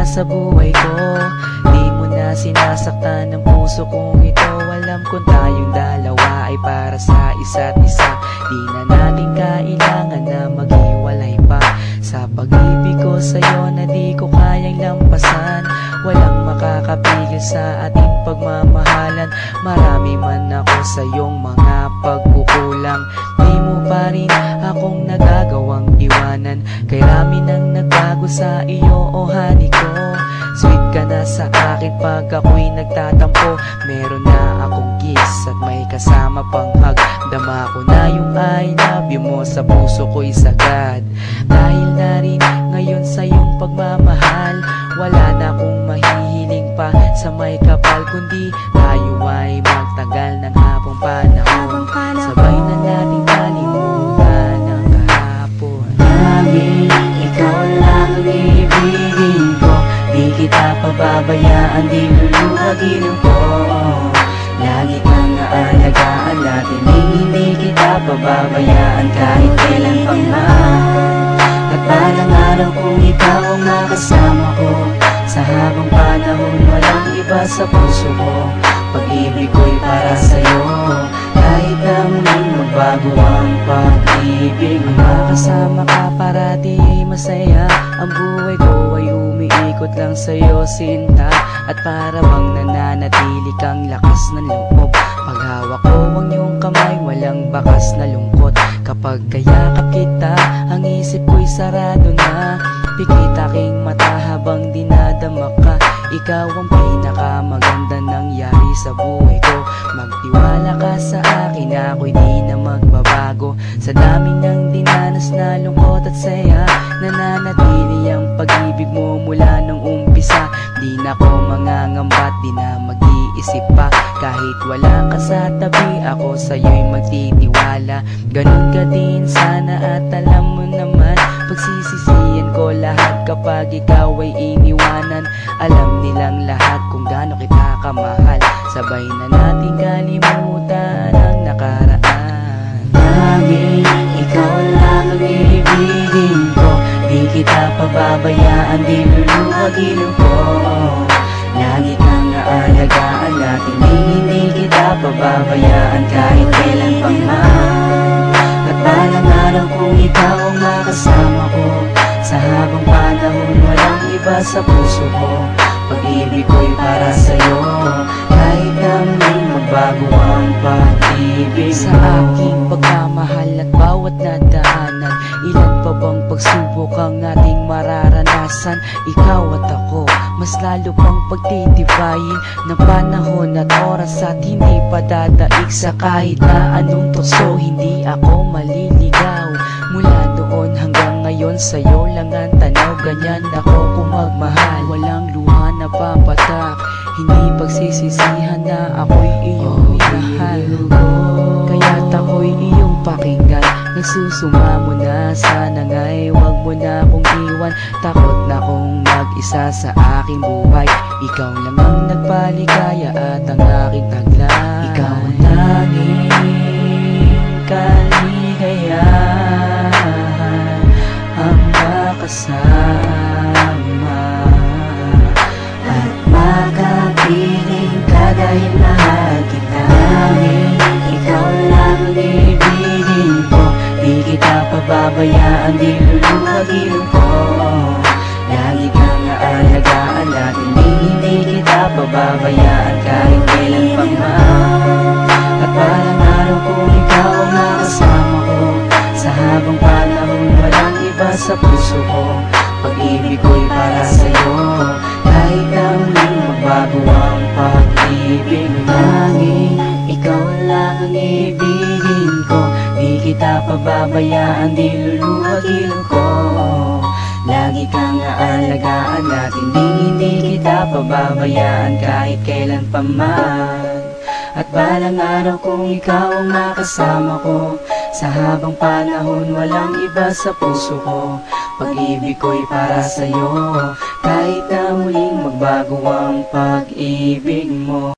sa buhay ko. Di mo na sinasaktan ng puso kong ito. Alam kong tayong dalawa ay para sa isa't isa. Di na natin kailangan na maghiwalay pa. Sa pag-ibig ko sa'yo na di ko kayang lampasan. Walang makakapigil sa ating pagmamahalan. Marami man ako sa iyong mga pagkukulang, di mo pa rin akong nagagawang iwanan. Kay rami nang nagbago sa iyo, oh honey ko. Sweet ka na sa akin pag ako'y nagtatampo. Meron na akong kiss at may kasama pang hug. Dama ko na yung I love you mo sa puso ko'y sagad. Dahil na rin ngayon sa iyong pagmamahal, wala na akong mahihiling pa sa may kapal, kundi tayo ay magtagal ng habang panahon. Sabay na nating kalimutan ang kahapon. Laging ikaw lang ang ibigin ko. Di kita pababayaan, di luluhagin ko. Lagi kang aalagaan natin, hindi kita pababayaan kahit kailan pang man. At balang araw kung ikaw ang makasama ko, sa habang panahon walang iba sa puso ko. Pag-ibig ko'y para sa'yo, kahit na muling magbago ang pag-ibig mo. Makasama ka parati ay masaya. Ang buhay ko ay umiikot lang sa'yo, sinta. At para bang nananatili kang lakas ng loob. Paghawak ko ang iyong kamay, walang bakas na lungkot. Kapag kayakap kita, ang isip ko'y sarado na. Pikit aking mata habang dinadama ka. Ikaw ang pinakamaganda nangyari sa buhay ko. Magtiwala ka sa akin, ako'y di na magbabago. Sa dami ng dinanas na lungkot at saya, nananatili ang pag-ibig mo mula nung umpisa. Di na ko mangangamba, di na mag-iisip pa. Kahit wala ka sa tabi, ako sa'yo'y magtitiwala. Ganun ka din sana at alam mo naman, pagsisisihan ko lahat kapag ikaw ay iniwanan. Alam nilang lahat kung gaano kita kamahal. Sabay na nating kalimutan ang nakaraan. Laging ikaw lang ang ibigin ko. Di kita pababayaan, di luluhagin ko. Lagi kang aalagaan natin, hindi kita pababayaan kahit kailan pang man. At balang araw kung ikaw ang makasama ko, sa habang panahon walang iba sa puso ko. Pag-ibig ko'y para sa'yo, kahit na muling magbago ang pag-ibig mo. Sa aking pagmamahal at bawat nadaanan, ilan pa bang pagsubok ang ating mararanasan? Ikaw at ako, mas lalo pang pagtitibayin ng panahon at oras at hindi padadaig sa kahit na anong tukso. Hindi ako maliligaw mula doon hanggang ngayon, sa'yo lang ang tanaw. Ganyan ako kung magmahal, walang luha na papatak. Hindi pagsisisihan na ako'y iyong minahal. Kaya't ako'y iyong pakinggan. Nagsusumamo na, sana nga'y wag mo na akong iwan. Takot na kong mag-isa sa aking buhay. Ikaw lang ang nagpaligaya at ang aking taglay. Ikaw ang tanging kaligayahan, ang makasama at makapiling ka dahil mahal kita. Ikaw lang ang ibigin ko. Di kita pababayaan, di luluhagin ko. Lagi kang aalagaan natin, hindi kita pababayaan kahit kailan pang man. At balang araw kung ikaw ang makasama ko, sa habang panahon walang iba sa puso ko. Pag-ibig ko'y para sa'yo, kahit na muling magbago ang pag-ibig mo. Tanging ikaw lang ang ibigin ko. Di kita pababayaan, di luluhagin ko. Lagi kang aalagaan natin, hindi kita pababayaan kahit kailan pa man. At balang araw kung ikaw ang makasama ko, sa habang panahon walang iba sa puso ko. Pag-ibig ko'y para sa'yo, kahit na muling magbago ang pag-ibig mo.